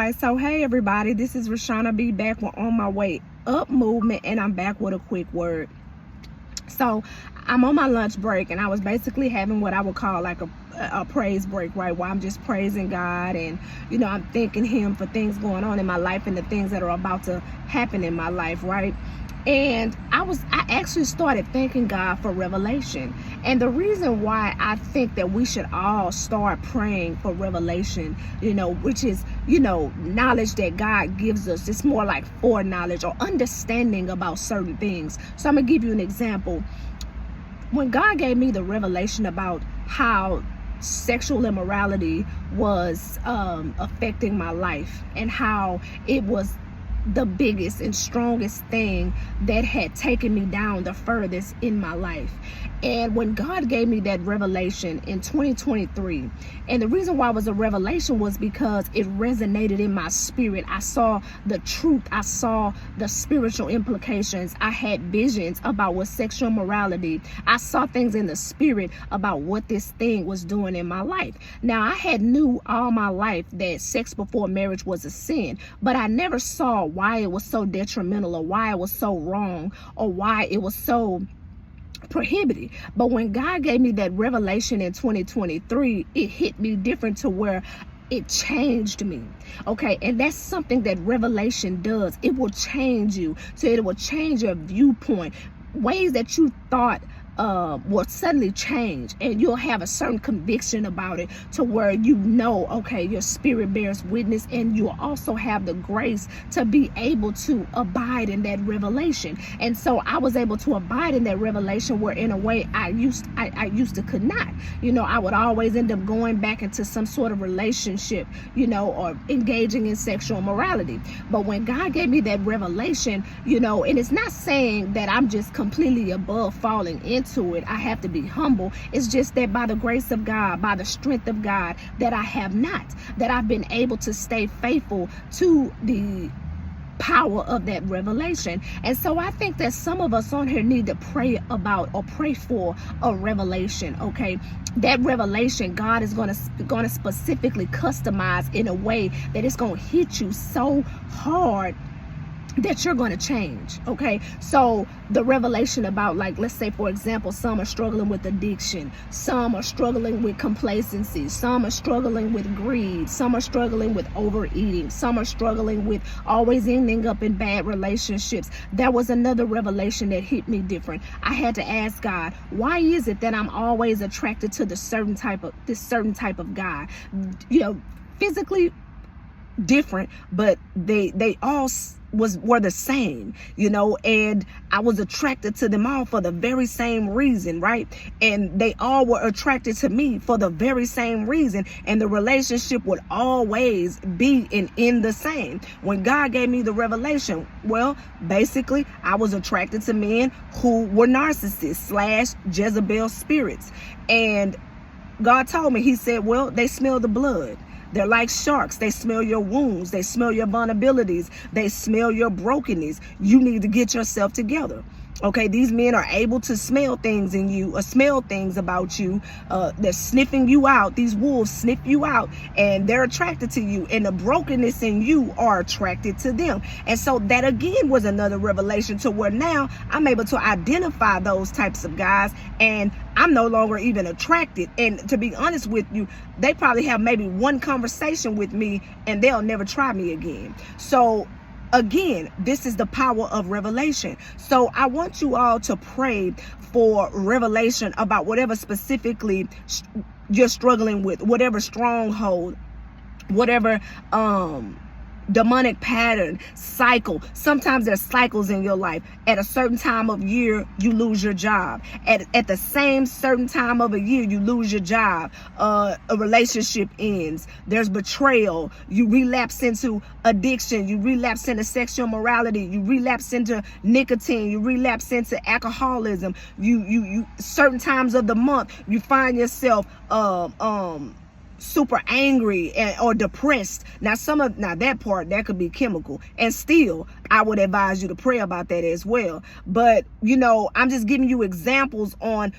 right, so hey everybody, this is Rashana B back with On My Way Up movement, and I'm back with a quick word. So I'm on my lunch break, and I was basically having what I would call like a praise break, right, where I'm just praising God, and I'm thanking him for things going on in my life and the things that are about to happen in my life, right? And I actually started thanking God for revelation. And the reason why I think that we should all start praying for revelation, which is, knowledge that God gives us. It's more like foreknowledge or understanding about certain things. So I'm going to give you an example. When God gave me the revelation about how sexual immorality was affecting my life, and how it was the biggest and strongest thing that had taken me down the furthest in my life. And when God gave me that revelation in 2023, and the reason why it was a revelation was because it resonated in my spirit. I saw the truth. I saw the spiritual implications. I had visions about what sexual morality. I saw things in the spirit about what this thing was doing in my life. Now, I had knew all my life that sex before marriage was a sin, but I never saw why it was so detrimental, or why it was so wrong, or why it was so prohibited. But when God gave me that revelation in 2023, it hit me different, to where it changed me. Okay, and that's something that revelation does. It will change you. So it will change your viewpoint. Ways that you thought will suddenly change, and you'll have a certain conviction about it, to where okay, your spirit bears witness, and you'll also have the grace to be able to abide in that revelation. And so I was able to abide in that revelation, where in a way I used to could not. I would always end up going back into some sort of relationship, or engaging in sexual immorality. But when God gave me that revelation, and it's not saying that I'm just completely above falling into it. I have to be humble. It's just that by the grace of God, by the strength of God, that I've been able to stay faithful to the power of that revelation. And so I think that some of us on here need to pray about, or pray for, a revelation. Okay, that revelation God is going to specifically customize in a way that it's going to hit you so hard that you're going to change. Okay, so the revelation about, like, let's say for example, some are struggling with addiction, some are struggling with complacency, some are struggling with greed, some are struggling with overeating, some are struggling with always ending up in bad relationships. That was another revelation that hit me different. I had to ask God, why is it that I'm always attracted to this certain type of guy? Physically different, but they all were the same, and I was attracted to them all for the very same reason, right? And they all were attracted to me for the very same reason, and the relationship would always be in the same. When God gave me the revelation, well, basically I was attracted to men who were narcissists / Jezebel spirits. And God told me, he said, well, they smell the blood. They're like sharks. They smell your wounds. They smell your vulnerabilities. They smell your brokenness. You need to get yourself together. Okay, these men are able to smell things in you, or smell things about you. They're sniffing you out. These wolves sniff you out, and they're attracted to you. And the brokenness in you are attracted to them. And so that again was another revelation, to where now I'm able to identify those types of guys, and I'm no longer even attracted. And to be honest with you, they probably have maybe one conversation with me, and they'll never try me again. So again, this is the power of revelation. So I want you all to pray for revelation about whatever specifically you're struggling with, whatever stronghold, whatever demonic pattern, cycle. Sometimes there's cycles in your life. At a certain time of year, you lose your job. At the same certain time of a year, you lose your job. A relationship ends. There's betrayal. You relapse into addiction. You relapse into sexual morality. You relapse into nicotine. You relapse into alcoholism. You certain times of the month, you find yourself super angry or depressed. Now that part, that could be chemical, and still I would advise you to pray about that as well. But I'm just giving you examples on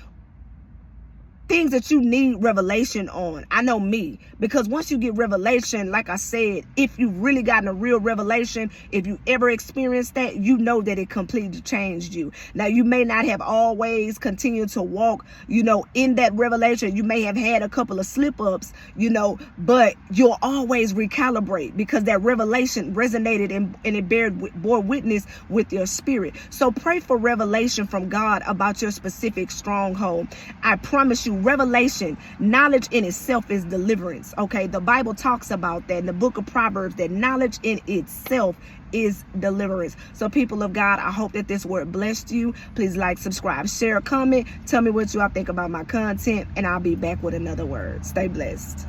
things that you need revelation on. I know me, because once you get revelation, like I said, if you've really gotten a real revelation, if you ever experienced that, you know that it completely changed you. Now, you may not have always continued to walk, in that revelation. You may have had a couple of slip-ups, but you'll always recalibrate, because that revelation resonated and it bore witness with your spirit. So pray for revelation from God about your specific stronghold. I promise you, revelation, knowledge in itself is deliverance. Okay, the Bible talks about that in the book of Proverbs, that knowledge in itself is deliverance. So people of God, I hope that this word blessed you. Please like, subscribe, share, comment. Tell me what you all think about my content, and I'll be back with another word. Stay blessed.